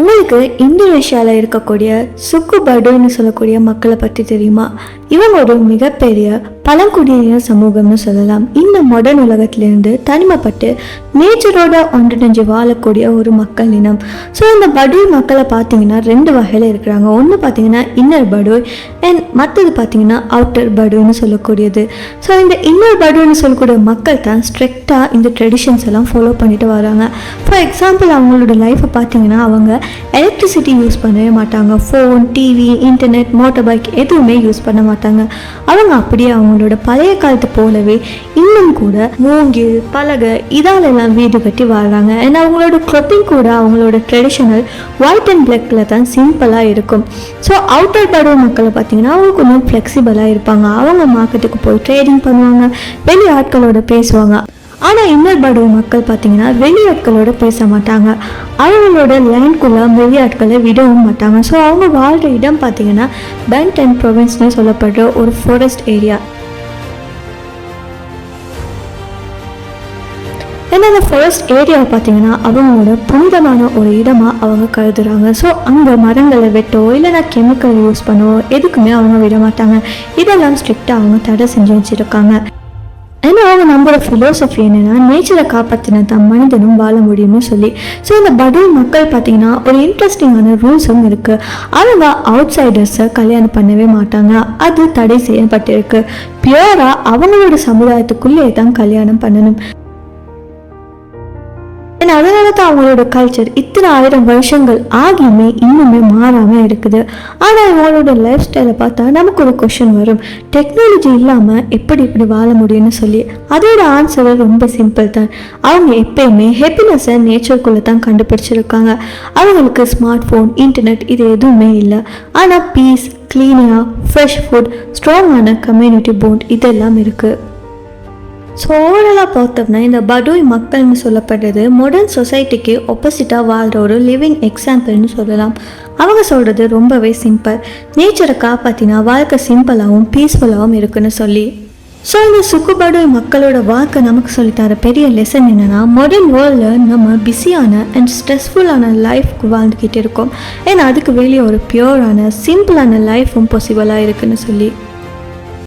உங்களுக்கு இந்தோனேஷியாவில் இருக்கக்கூடிய சுக்கு படுன்னு சொல்லக்கூடிய மக்களை பற்றி தெரியுமா? இவங்க ஒரு மிகப்பெரிய பழங்குடியின சமூகம்னு சொல்லலாம். இந்த மாடர்ன் உலகத்திலிருந்து தனிமைப்பட்டு நேச்சரோட ஒன்றிணைஞ்சு வாழக்கூடிய ஒரு மக்கள் இனம். ஸோ இந்த படுய் மக்களை பார்த்தீங்கன்னா ரெண்டு வகையில் இருக்கிறாங்க. ஒன்று பார்த்தீங்கன்னா இன்னர் படுய் அண்ட் மற்றது பார்த்தீங்கன்னா அவுட்டர் படுன்னு சொல்லக்கூடியது. ஸோ இந்த இன்னர் படுன்னு சொல்லக்கூடிய மக்கள் தான் ஸ்ட்ரிக்டாக இந்த ட்ரெடிஷன்ஸ் எல்லாம் ஃபாலோ பண்ணிட்டு வராங்க. ஃபார் எக்ஸாம்பிள் அவங்களோட லைஃப்பை பார்த்தீங்கன்னா அவங்க எலக்ட்ரிசிட்டி யூஸ் பண்ணவே மாட்டாங்க. Phone, TV, internet, motor bike எதுவுமே யூஸ் பண்ண மாட்டாங்க. அவங்க அப்படியே அவங்களோட பழைய காலத்து போலவே இன்னும் கூட மூங்கில், பலகை இதாலெல்லாம் வீடு கட்டி வாழ்றாங்க. அண்ட் அவங்களோட கிளப்பிங் கூட அவங்களோட ட்ரெடிஷனல் ஒயிட் அண்ட் பிளாக்ல தான் சிம்பிளாக இருக்கும். ஸோ அவுட்டர் படுவ மக்களை பார்த்தீங்கன்னா அவங்க கொஞ்சம் ஃப்ளெக்சிபிளாக இருப்பாங்க. அவங்க மார்க்கெட்டுக்கு போய் ட்ரேடிங் பண்ணுவாங்க, வெளி ஆட்களோட பேசுவாங்க. ஆனால் இன்னர் படுவ மக்கள் பார்த்தீங்கன்னா வெளியாட்களோட பேச மாட்டாங்க. அவங்களோட லேண்ட்குள்ளே வெளியாட்களை விடவும் மாட்டாங்க. ஸோ அவங்க வாழ்கிற இடம் பார்த்தீங்கன்னா பென்டன் ப்ரொவின்ஸ்னு சொல்லப்படுற ஒரு ஃபாரஸ்ட் ஏரியா. ஏன்னா அந்த ஃபாரஸ்ட் ஏரியாவை பார்த்தீங்கன்னா அவங்களோட புனிதமான ஒரு இடமாக அவங்க கருதுறாங்க. ஸோ அங்கே மரங்களை வெட்டோ இல்லைனா கெமிக்கல் யூஸ் பண்ணவோ எதுக்குமே அவங்க விட மாட்டாங்க. இதெல்லாம் ஸ்ட்ரிக்டாக அவங்க தடை செஞ்சு வச்சுருக்காங்க. ஏன்னா அவங்க நம்மளோட ஃபிலோசஃபி என்னென்னா நேச்சரை காப்பாற்றினா தான் மனிதனும் வாழ முடியும்னு சொல்லி. ஸோ இந்த படுய் மக்கள் பார்த்தீங்கன்னா ஒரு இன்ட்ரெஸ்டிங்கான ரூல்ஸும் இருக்குது. அவங்க அவுட் சைடர்ஸை கல்யாணம் பண்ணவே மாட்டாங்க. அது தடை செய்யப்பட்டிருக்கு. பியூராக அவங்களோட சமுதாயத்துக்குள்ளே தான் கல்யாணம் பண்ணணும். ஏன்னா அதனால தான் அவங்களோட கல்ச்சர் இத்தனை 1000 வருஷங்கள் ஆகியுமே இன்னுமே மாறாமல் இருக்குது. ஆனால் இவங்களோட லைஃப் ஸ்டைலை பார்த்தா நமக்கு ஒரு கொஷின் வரும், டெக்னாலஜி இல்லாமல் எப்படி இப்படி வாழ முடியும்னு சொல்லி. அதோட ஆன்சர் ரொம்ப சிம்பிள் தான். அவங்க எப்பயுமே ஹாப்பினஸை நேச்சருக்குள்ளே தான் கண்டுபிடிச்சிருக்காங்க. அவங்களுக்கு ஸ்மார்ட் ஃபோன், இன்டர்நெட் இது எதுவுமே இல்லை. ஆனால் பீஸ், க்ளீனாக ஃப்ரெஷ் ஃபுட், ஸ்ட்ராங்கான கம்யூனிட்டி பாண்ட் இதெல்லாம் இருக்குது. ஸோ ஓவராலாக பார்த்தோம்னா இந்த படுய் மக்கள்னு சொல்லப்படுறது மாடர்ன் சொசைட்டிக்கு ஆப்போசிட்டாக வாழ்கிற ஒரு லிவிங் எக்ஸாம்பிள்னு சொல்லலாம். அவங்க சொல்கிறது ரொம்பவே சிம்பிள், நேச்சரை காப்பாற்றினா வாழ்க்கை சிம்பிளாகவும் பீஸ்ஃபுல்லாகவும் இருக்குன்னு சொல்லி. ஸோ இந்த சுக்கு படுய் மக்களோட வாழ்க்கை நமக்கு சொல்லித்தர பெரிய லெசன் என்னென்னா, மாடர்ன் வேர்ல்டில் நம்ம பிஸியான அண்ட் ஸ்ட்ரெஸ்ஃபுல்லான லைஃப்க்கு வாழ்ந்துக்கிட்டு இருக்கோம். ஏன்னா அதுக்கு வெளியே ஒரு பியூரான சிம்பிளான லைஃபும் பாசிபிளாக இருக்குன்னு சொல்லி.